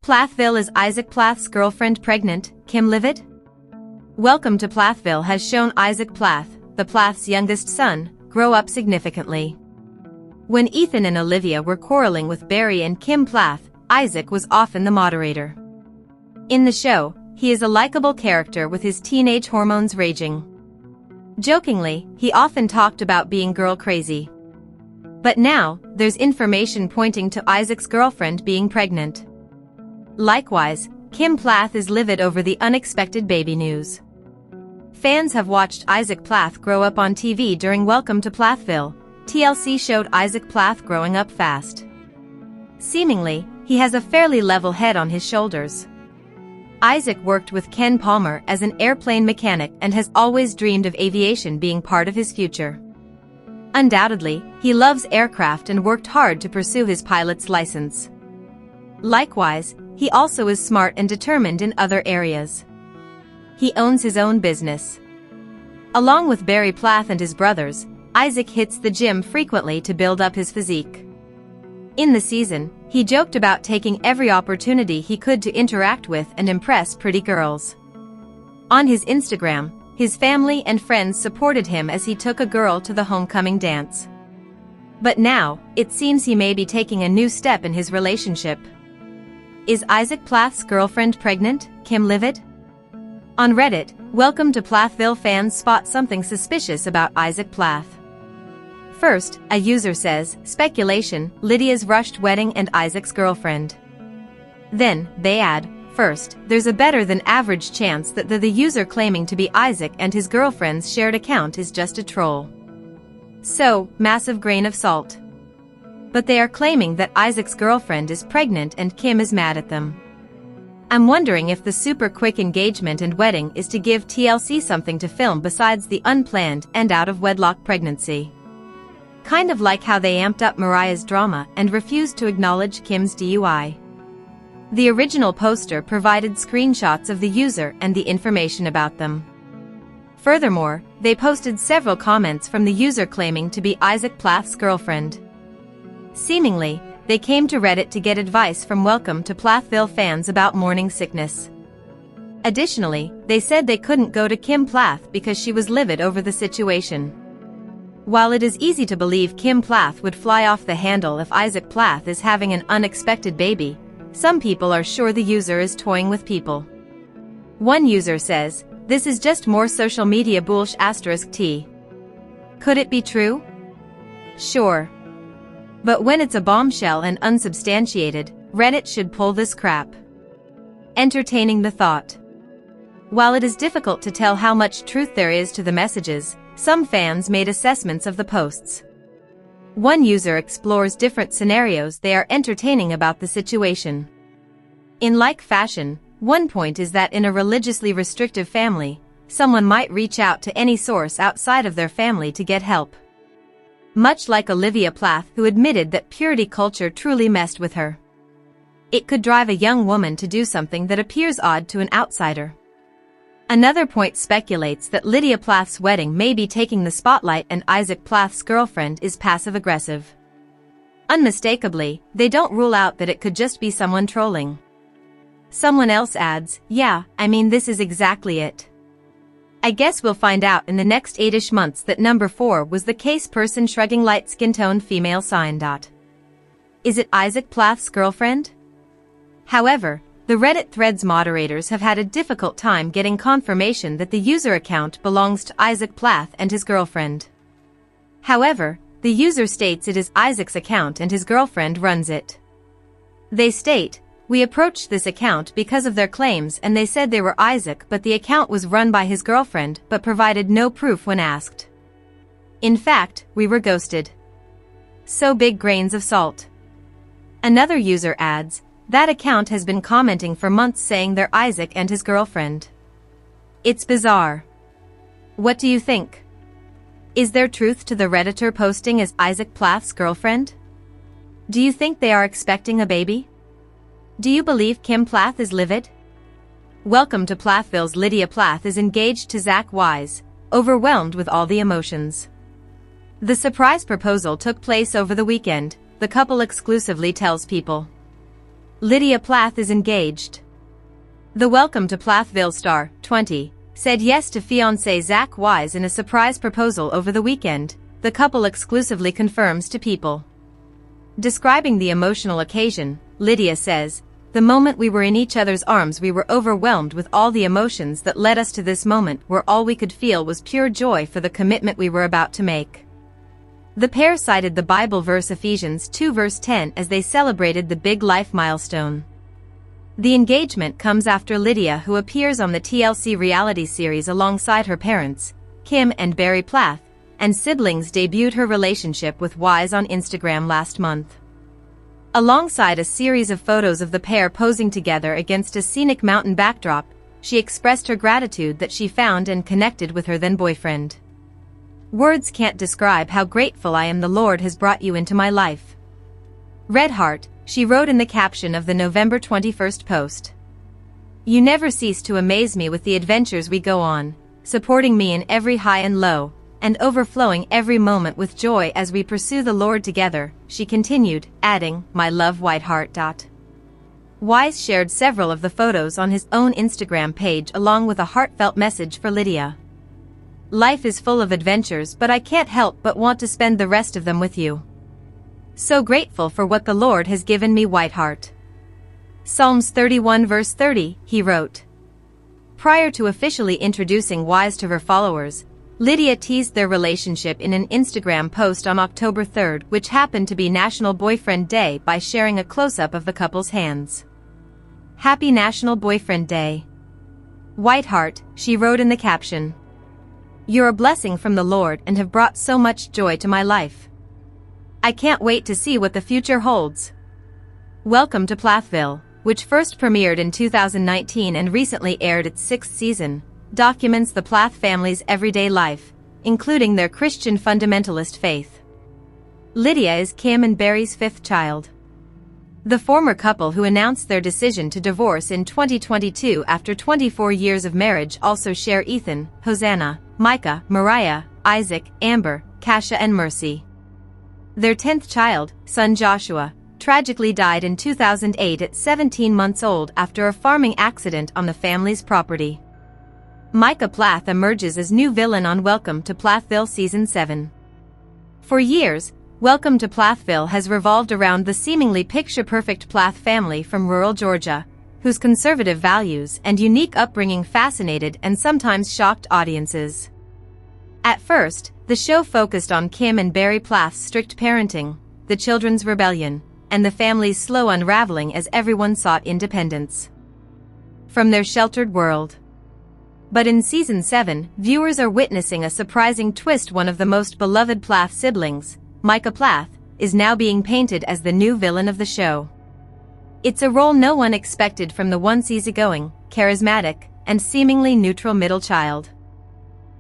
Plathville. Is Isaac Plath's girlfriend pregnant, Kim Livid? Welcome to Plathville has shown Isaac Plath, the Plath's youngest son, grow up significantly. When Ethan and Olivia were quarreling with Barry and Kim Plath, Isaac was often the moderator. In the show, he is a likable character with his teenage hormones raging. Jokingly, he often talked about being girl crazy. But now, there's information pointing to Isaac's girlfriend being pregnant. Likewise, Kim Plath is livid over the unexpected baby news. Fans have watched Isaac Plath grow up on TV during Welcome to Plathville. TLC showed Isaac Plath growing up fast. Seemingly, he has a fairly level head on his shoulders. Isaac worked with Ken Palmer as an airplane mechanic and has always dreamed of aviation being part of his future. Undoubtedly, he loves aircraft and worked hard to pursue his pilot's license. Likewise, he also is smart and determined in other areas. He owns his own business. Along with Barry Plath and his brothers, Isaac hits the gym frequently to build up his physique. In the season, he joked about taking every opportunity he could to interact with and impress pretty girls. On his Instagram, his family and friends supported him as he took a girl to the homecoming dance. But now, it seems he may be taking a new step in his relationship. Is Isaac Plath's girlfriend pregnant, Kim Livid? On Reddit, Welcome to Plathville fans spot something suspicious about Isaac Plath. First, a user says, speculation, Lydia's rushed wedding and Isaac's girlfriend. Then, they add, first, there's a better than average chance that the user claiming to be Isaac and his girlfriend's shared account is just a troll. So, massive grain of salt. But they are claiming that Isaac's girlfriend is pregnant and Kim is mad at them. I'm wondering if the super quick engagement and wedding is to give TLC something to film besides the unplanned and out-of-wedlock pregnancy. Kind of like how they amped up Mariah's drama and refused to acknowledge Kim's DUI. The original poster provided screenshots of the user and the information about them. Furthermore, they posted several comments from the user claiming to be Isaac Plath's girlfriend. Seemingly, they came to Reddit to get advice from Welcome to Plathville fans about morning sickness. Additionally, they said they couldn't go to Kim Plath because she was livid over the situation. While it is easy to believe Kim Plath would fly off the handle if Isaac Plath is having an unexpected baby, some people are sure the user is toying with people. One user says, "This is just more social media bullsh**. Could it be true? Sure. But when it's a bombshell and unsubstantiated, Reddit should pull this crap." Entertaining the thought. While it is difficult to tell how much truth there is to the messages, some fans made assessments of the posts. One user explores different scenarios they are entertaining about the situation. In like fashion, one point is that in a religiously restrictive family, someone might reach out to any source outside of their family to get help. Much like Olivia Plath, who admitted that purity culture truly messed with her. It could drive a young woman to do something that appears odd to an outsider. Another point speculates that Lydia Plath's wedding may be taking the spotlight and Isaac Plath's girlfriend is passive-aggressive. Unmistakably, they don't rule out that it could just be someone trolling. Someone else adds, "Yeah, I mean this is exactly it. I guess we'll find out in the next 8-ish months that number 4 was the case." Person shrugging, light skin tone female sign. Is it Isaac Plath's girlfriend? However, the Reddit thread's moderators have had a difficult time getting confirmation that the user account belongs to Isaac Plath and his girlfriend. However, the user states it is Isaac's account and his girlfriend runs it. They state, "We approached this account because of their claims and they said they were Isaac, but the account was run by his girlfriend but provided no proof when asked. In fact, we were ghosted." So big grains of salt. Another user adds, "That account has been commenting for months saying they're Isaac and his girlfriend. It's bizarre. What do you think? Is there truth to the Redditor posting as Isaac Plath's girlfriend? Do you think they are expecting a baby? Do you believe Kim Plath is livid?" Welcome to Plathville's Lydia Plath is engaged to Zach Wise, overwhelmed with all the emotions. The surprise proposal took place over the weekend, the couple exclusively tells People. Lydia Plath is engaged. The Welcome to Plathville star, 20, said yes to fiancé Zach Wise in a surprise proposal over the weekend, the couple exclusively confirms to People. Describing the emotional occasion, Lydia says, "The moment we were in each other's arms we were overwhelmed with all the emotions that led us to this moment where all we could feel was pure joy for the commitment we were about to make." The pair cited the Bible verse Ephesians 2 verse 10 as they celebrated the big life milestone. The engagement comes after Lydia, who appears on the TLC reality series alongside her parents, Kim and Barry Plath, and siblings, debuted her relationship with Wise on Instagram last month. Alongside a series of photos of the pair posing together against a scenic mountain backdrop, she expressed her gratitude that she found and connected with her then-boyfriend. "Words can't describe how grateful I am the Lord has brought you into my life. Red heart," she wrote in the caption of the November 21st post. "You never cease to amaze me with the adventures we go on, supporting me in every high and low, and overflowing every moment with joy as we pursue the Lord together," she continued, adding, "My love, Whiteheart." Wise shared several of the photos on his own Instagram page along with a heartfelt message for Lydia. "Life is full of adventures, but I can't help but want to spend the rest of them with you. So grateful for what the Lord has given me, Whiteheart." Psalms 31 verse 30, he wrote. Prior to officially introducing Wise to her followers, Lydia teased their relationship in an Instagram post on October 3rd, which happened to be National Boyfriend Day, by sharing a close-up of the couple's hands. "Happy National Boyfriend Day, Whiteheart," she wrote in the caption. "You're a blessing from the Lord and have brought so much joy to my life. I can't wait to see what the future holds." Welcome to Plathville, which first premiered in 2019 and recently aired its 6th season, documents the Plath family's everyday life, including their Christian fundamentalist faith. Lydia is Kim and Barry's 5th child. The former couple, who announced their decision to divorce in 2022 after 24 years of marriage, also share Ethan, Hosanna, Micah, Mariah, Isaac, Amber, Kasha and Mercy. Their 10th child, son Joshua, tragically died in 2008 at 17 months old after a farming accident on the family's property. Micah Plath emerges as new villain on Welcome to Plathville Season 7. For years, Welcome to Plathville has revolved around the seemingly picture-perfect Plath family from rural Georgia, whose conservative values and unique upbringing fascinated and sometimes shocked audiences. At first, the show focused on Kim and Barry Plath's strict parenting, the children's rebellion, and the family's slow unraveling as everyone sought independence from their sheltered world. But in Season 7, viewers are witnessing a surprising twist. One of the most beloved Plath siblings, Micah Plath, is now being painted as the new villain of the show. It's a role no one expected from the once easygoing, charismatic, and seemingly neutral middle child.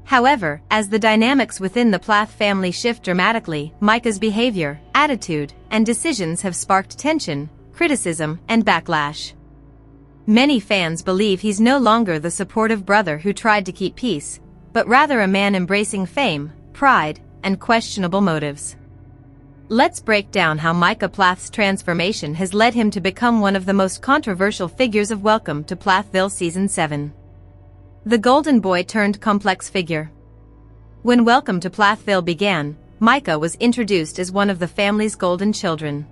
However, as the dynamics within the Plath family shift dramatically, Micah's behavior, attitude, and decisions have sparked tension, criticism, and backlash. Many fans believe he's no longer the supportive brother who tried to keep peace, but rather a man embracing fame, pride, and questionable motives. Let's break down how Micah Plath's transformation has led him to become one of the most controversial figures of Welcome to Plathville Season 7. The golden boy turned complex figure. When Welcome to Plathville began, Micah was introduced as one of the family's golden children.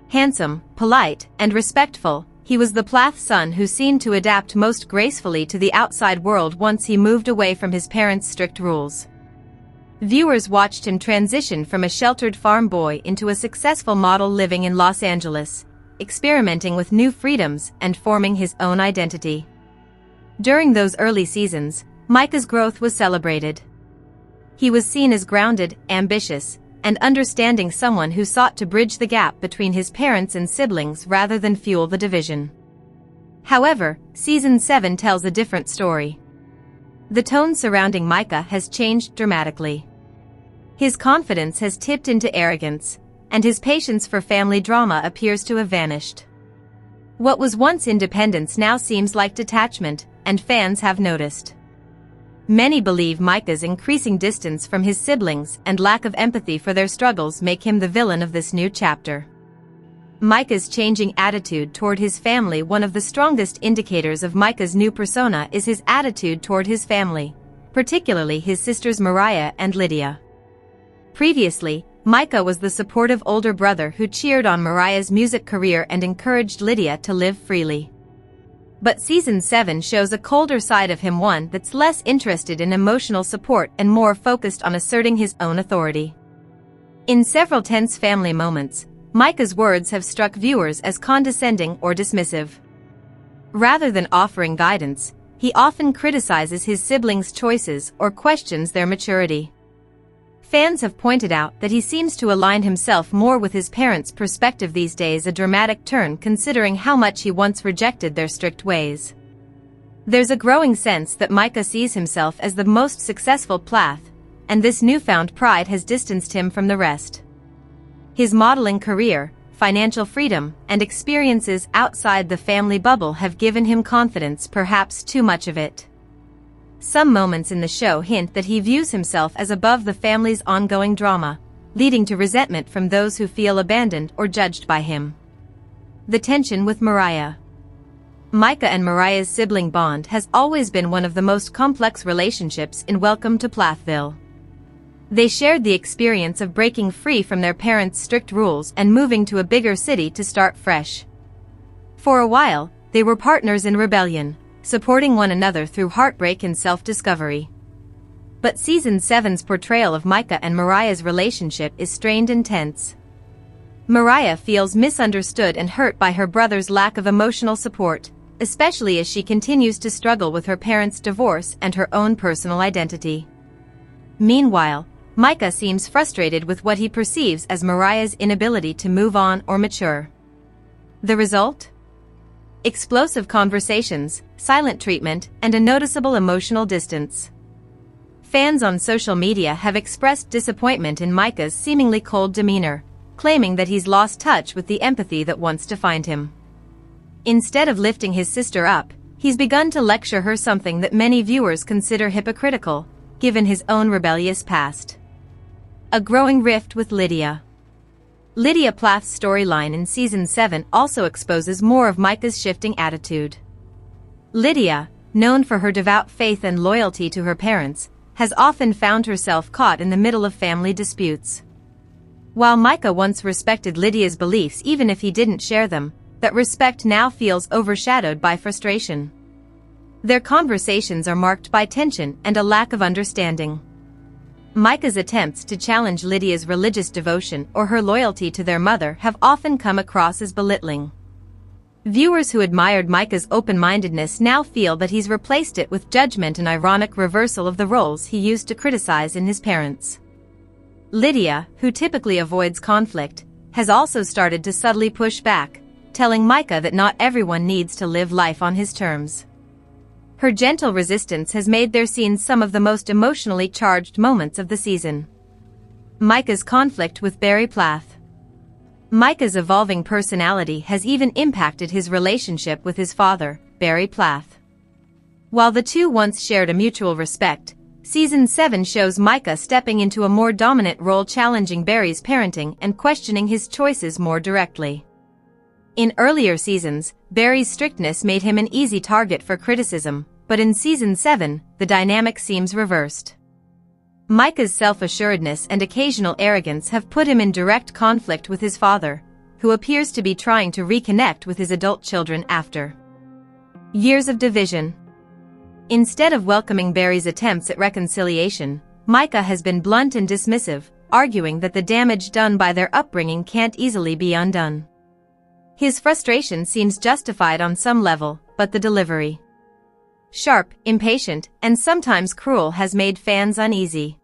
Handsome, polite, and respectful, he was the Plath son who seemed to adapt most gracefully to the outside world once he moved away from his parents' strict rules. Viewers watched him transition from a sheltered farm boy into a successful model living in Los Angeles, experimenting with new freedoms and forming his own identity. During those early seasons, Micah's growth was celebrated. He was seen as grounded, ambitious, and understanding, someone who sought to bridge the gap between his parents and siblings rather than fuel the division. However, Season 7 tells a different story. The tone surrounding Micah has changed dramatically. His confidence has tipped into arrogance, and his patience for family drama appears to have vanished. What was once independence now seems like detachment, and fans have noticed. Many believe Micah's increasing distance from his siblings and lack of empathy for their struggles make him the villain of this new chapter. Micah's changing attitude toward his family. One of the strongest indicators of Micah's new persona is his attitude toward his family, particularly his sisters Mariah and Lydia. Previously, Micah was the supportive older brother who cheered on Mariah's music career and encouraged Lydia to live freely. But Season 7 shows a colder side of him, one that's less interested in emotional support and more focused on asserting his own authority. In several tense family moments, Micah's words have struck viewers as condescending or dismissive. Rather than offering guidance, he often criticizes his siblings' choices or questions their maturity. Fans have pointed out that he seems to align himself more with his parents' perspective these days, a dramatic turn considering how much he once rejected their strict ways. There's a growing sense that Micah sees himself as the most successful Plath, and this newfound pride has distanced him from the rest. His modeling career, financial freedom, and experiences outside the family bubble have given him confidence, perhaps too much of it. Some moments in the show hint that he views himself as above the family's ongoing drama, leading to resentment from those who feel abandoned or judged by him. The tension with Mariah. Micah and Mariah's sibling bond has always been one of the most complex relationships in Welcome to Plathville. They shared the experience of breaking free from their parents' strict rules and moving to a bigger city to start fresh. For a while, they were partners in rebellion, supporting one another through heartbreak and self-discovery. But Season 7's portrayal of Micah and Mariah's relationship is strained and tense. Mariah feels misunderstood and hurt by her brother's lack of emotional support, especially as she continues to struggle with her parents' divorce and her own personal identity. Meanwhile, Micah seems frustrated with what he perceives as Mariah's inability to move on or mature. The result? Explosive conversations, silent treatment, and a noticeable emotional distance. Fans on social media have expressed disappointment in Micah's seemingly cold demeanor, claiming that he's lost touch with the empathy that once defined him. Instead of lifting his sister up, he's begun to lecture her, something that many viewers consider hypocritical, given his own rebellious past. A growing rift with Lydia. Lydia Plath's storyline in Season 7 also exposes more of Micah's shifting attitude. Lydia, known for her devout faith and loyalty to her parents, has often found herself caught in the middle of family disputes. While Micah once respected Lydia's beliefs even if he didn't share them, that respect now feels overshadowed by frustration. Their conversations are marked by tension and a lack of understanding. Micah's attempts to challenge Lydia's religious devotion or her loyalty to their mother have often come across as belittling. Viewers who admired Micah's open-mindedness now feel that he's replaced it with judgment, an ironic reversal of the roles he used to criticize in his parents. Lydia, who typically avoids conflict, has also started to subtly push back, telling Micah that not everyone needs to live life on his terms. Her gentle resistance has made their scenes some of the most emotionally charged moments of the season. Micah's conflict with Barry Plath. Micah's evolving personality has even impacted his relationship with his father, Barry Plath. While the two once shared a mutual respect, Season 7 shows Micah stepping into a more dominant role, challenging Barry's parenting and questioning his choices more directly. In earlier seasons, Barry's strictness made him an easy target for criticism, but in Season 7, the dynamic seems reversed. Micah's self-assuredness and occasional arrogance have put him in direct conflict with his father, who appears to be trying to reconnect with his adult children after years of division. Instead of welcoming Barry's attempts at reconciliation, Micah has been blunt and dismissive, arguing that the damage done by their upbringing can't easily be undone. His frustration seems justified on some level, but the delivery, sharp, impatient, and sometimes cruel, has made fans uneasy.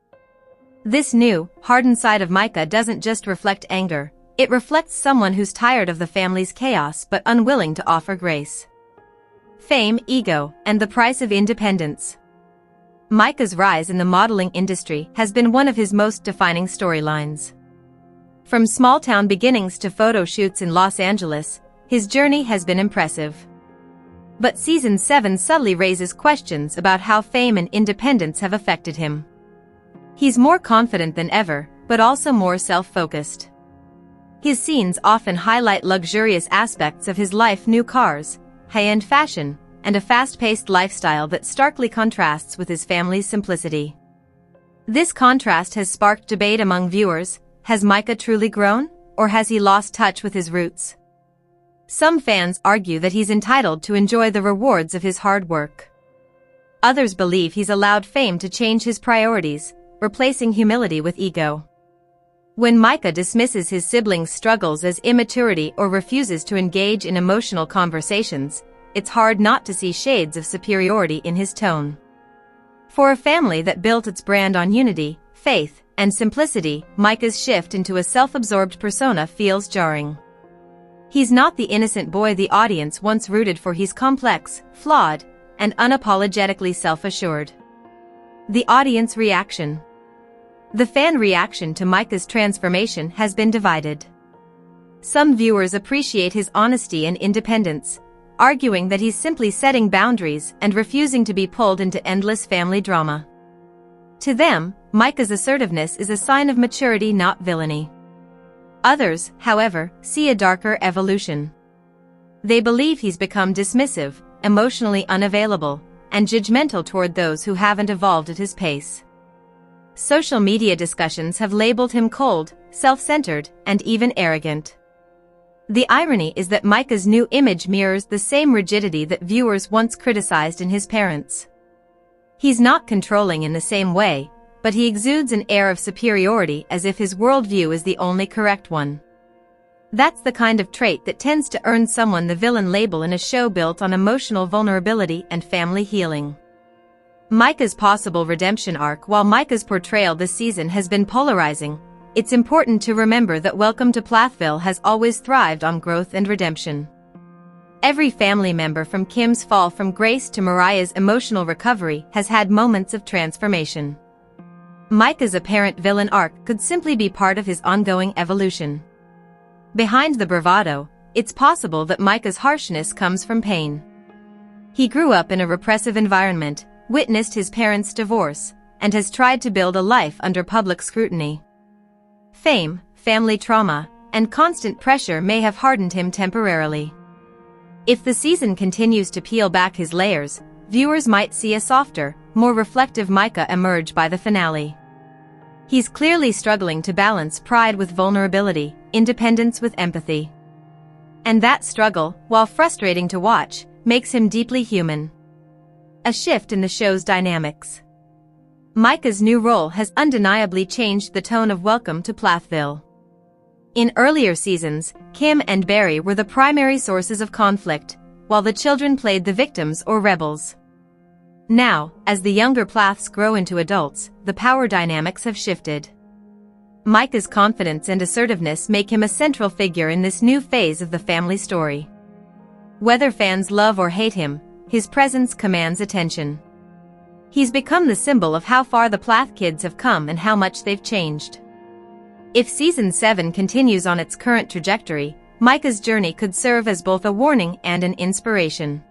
This new, hardened side of Micah doesn't just reflect anger, it reflects someone who's tired of the family's chaos but unwilling to offer grace. Fame, ego, and the price of independence. Micah's rise in the modeling industry has been one of his most defining storylines. From small-town beginnings to photo shoots in Los Angeles, his journey has been impressive. But Season 7 subtly raises questions about how fame and independence have affected him. He's more confident than ever, but also more self-focused. His scenes often highlight luxurious aspects of his life: new cars, high-end fashion, and a fast-paced lifestyle that starkly contrasts with his family's simplicity. This contrast has sparked debate among viewers. Has Micah truly grown, or has he lost touch with his roots? Some fans argue that he's entitled to enjoy the rewards of his hard work. Others believe he's allowed fame to change his priorities, replacing humility with ego. When Micah dismisses his siblings' struggles as immaturity or refuses to engage in emotional conversations, it's hard not to see shades of superiority in his tone. For a family that built its brand on unity, faith, and simplicity, Micah's shift into a self-absorbed persona feels jarring. He's not the innocent boy the audience once rooted for. He's complex, flawed, and unapologetically self-assured. The audience reaction. The fan reaction to Micah's transformation has been divided. Some viewers appreciate his honesty and independence, arguing that he's simply setting boundaries and refusing to be pulled into endless family drama. To them, Micah's assertiveness is a sign of maturity, not villainy. Others, however, see a darker evolution. They believe he's become dismissive, emotionally unavailable, and judgmental toward those who haven't evolved at his pace. Social media discussions have labeled him cold, self-centered, and even arrogant. The irony is that Micah's new image mirrors the same rigidity that viewers once criticized in his parents. He's not controlling in the same way, but he exudes an air of superiority, as if his worldview is the only correct one. That's the kind of trait that tends to earn someone the villain label in a show built on emotional vulnerability and family healing. Micah's possible redemption arc. While Micah's portrayal this season has been polarizing, it's important to remember that Welcome to Plathville has always thrived on growth and redemption. Every family member, from Kim's fall from grace to Mariah's emotional recovery, has had moments of transformation. Micah's apparent villain arc could simply be part of his ongoing evolution. Behind the bravado, it's possible that Micah's harshness comes from pain. He grew up in a repressive environment, witnessed his parents' divorce, and has tried to build a life under public scrutiny. Fame, family trauma, and constant pressure may have hardened him temporarily. If the season continues to peel back his layers, viewers might see a softer, more reflective Micah emerge by the finale. He's clearly struggling to balance pride with vulnerability, independence with empathy. And that struggle, while frustrating to watch, makes him deeply human. A shift in the show's dynamics. Micah's new role has undeniably changed the tone of Welcome to Plathville. In earlier seasons, Kim and Barry were the primary sources of conflict, while the children played the victims or rebels. Now, as the younger Plaths grow into adults, the power dynamics have shifted. Micah's confidence and assertiveness make him a central figure in this new phase of the family story. Whether fans love or hate him, his presence commands attention. He's become the symbol of how far the Plath kids have come and how much they've changed. If Season 7 continues on its current trajectory, Micah's journey could serve as both a warning and an inspiration.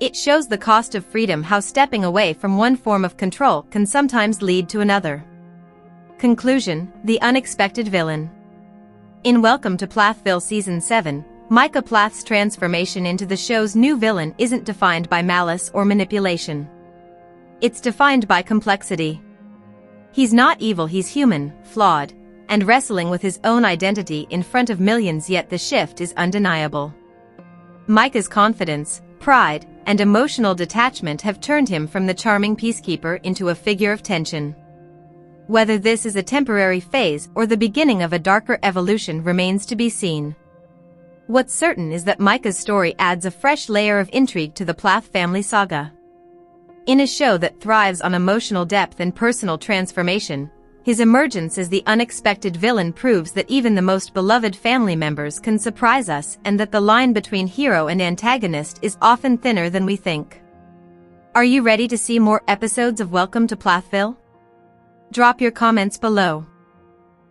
It shows the cost of freedom, how stepping away from one form of control can sometimes lead to another. Conclusion: the unexpected villain. In Welcome to Plathville Season 7, Micah Plath's transformation into the show's new villain isn't defined by malice or manipulation. It's defined by complexity. He's not evil, he's human, flawed, and wrestling with his own identity in front of millions, yet the shift is undeniable. Micah's confidence, pride, and emotional detachment have turned him from the charming peacekeeper into a figure of tension. Whether this is a temporary phase or the beginning of a darker evolution remains to be seen. What's certain is that Micah's story adds a fresh layer of intrigue to the Plath family saga. In a show that thrives on emotional depth and personal transformation, his emergence as the unexpected villain proves that even the most beloved family members can surprise us, and that the line between hero and antagonist is often thinner than we think. Are you ready to see more episodes of Welcome to Plathville? Drop your comments below.